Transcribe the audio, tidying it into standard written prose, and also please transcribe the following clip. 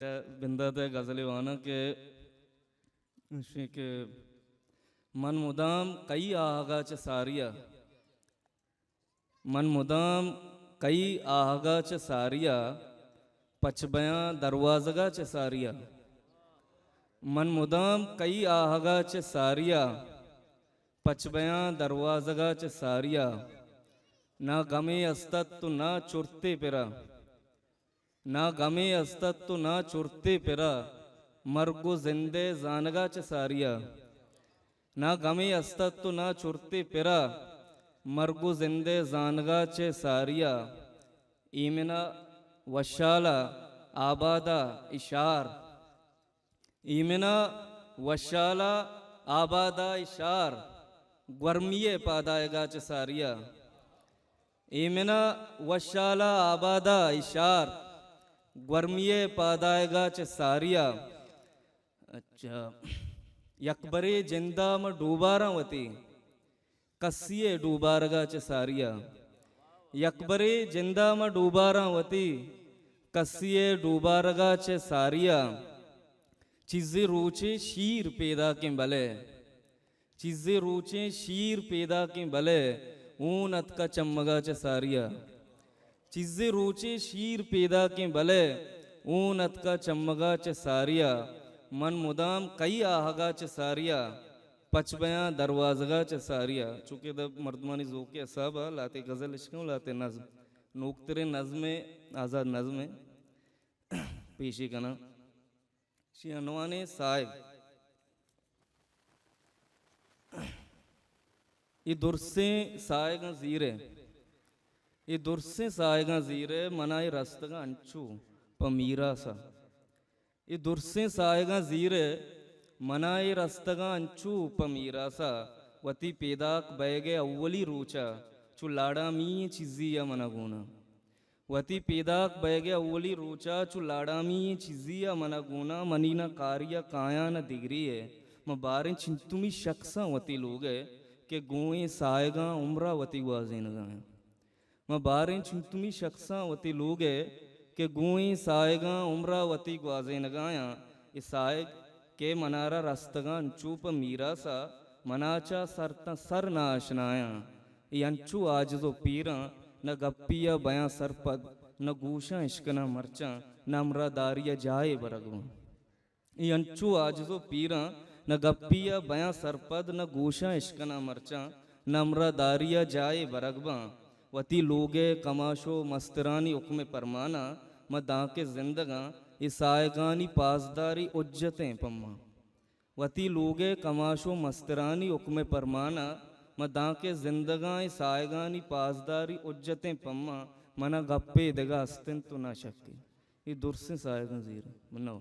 बिंदा ते गज़ल वाना के मन मुदाम कई आहगा च सारिया, मन मुदाम कई आहगा च सारिया, पचबयां दरवाज़गा च सारिया। मन मुदाम कई आहगा च सारिया, पचबयां दरवाज़गा च सारिया। ना गमे अस्तत्तु ना चुरते पिरा, ना गमे अस्तत्तु ना चुरते पिरा, मरगो जिंदे जानगा च सारिया। ना गमे अस्तत्तु ना चुरते पिरा, मरगो जिंदे जानगा च सारिया। ईमिना वशाला आबादा इशार, ईमिना वशाला आबादा इशार, गर्मिये पादाएगा च सारिया। ईमिना वशाला आबादा इशार, गर्मिये पादाएगा च सारिया। अच्छा, यकबरे जिंदा में डूबारावती, कसिए डूबारगा च सारिया। यकबरे जिंदा में डूबारावती, कसिए डूबारगा च सारिया। चीज़े रूचे शीर पैदा के बले, चीज़े रूचे शीर पैदा के बले, ऊनत का चमगा च सारिया। चीज़े रूचे शीर पैदा के बले, ऊनत का चमगा च सारिया। मन मुदाम कई आहगा च सारिया, पचबयां दरवाज़गा च सारिया। चूँकि द मर्दमानी ज़ोके सब लाते गज़ल इश्क़ों लाते नज़म नोकतरे नज़में आज़ाद नज़में पेशी कना शियानवाने साहिब। ये दुरसे सायगा ज़ीरे, ये दुरसे सायगा ज़ीरे मनाए रस्तगा अंचू पमीरा सा। ये दुरसे सायगा ज़ीरे मनाए रस्तगा अंचू पमीरा सा। वती पेदाक बैगे अव्वली रूचा, चु लाड़ा मी चिज़िया मना गुना। वती पेदाक बैगे अव्वली रूचा, चु लाड़ा मी चिज़िया मना गुना। मनीना कारिया काया न दिगरी है, म बारें चिंतुमी शख्सा वती लोगे के गोए सायगा उम्रावती वाजेन गाया। म बारें चिंतुमी शख्सा वती लोगे के गोए सायगा उम्रावती ग्वाजेन गाया। इस सायग के मनारा रस्तगा अंचूप मीरा सा, मनाचा सरता सर ना आशनाया। ये अंचू आज जो पीरा, न गप्पिया बयां सरपद, न गूशा इश्कना मरचा, न अमरादारिया जाए बरगवा। ये अंचू आज जो पीरा, न गप्पिया बयां सरपद, न गूशा इश्कना मरचा, न अमरादारिया जाए बरगवा। वती लोगे कमाशो मस्तरानी उक्म परमाना, म दाके जिंदगा इसायगानी पासदारी उज्जतें पम्मा। वती लोगे कमाशो मस्तरानी उक्म परमाना, म दाके जिंदगा इसायगानी पासदारी उज्जतें पम्मा। मना गप्पे दगा अस्तिन तो ना शक्की। ये दुरसे सायगा ज़ीर मनाओ।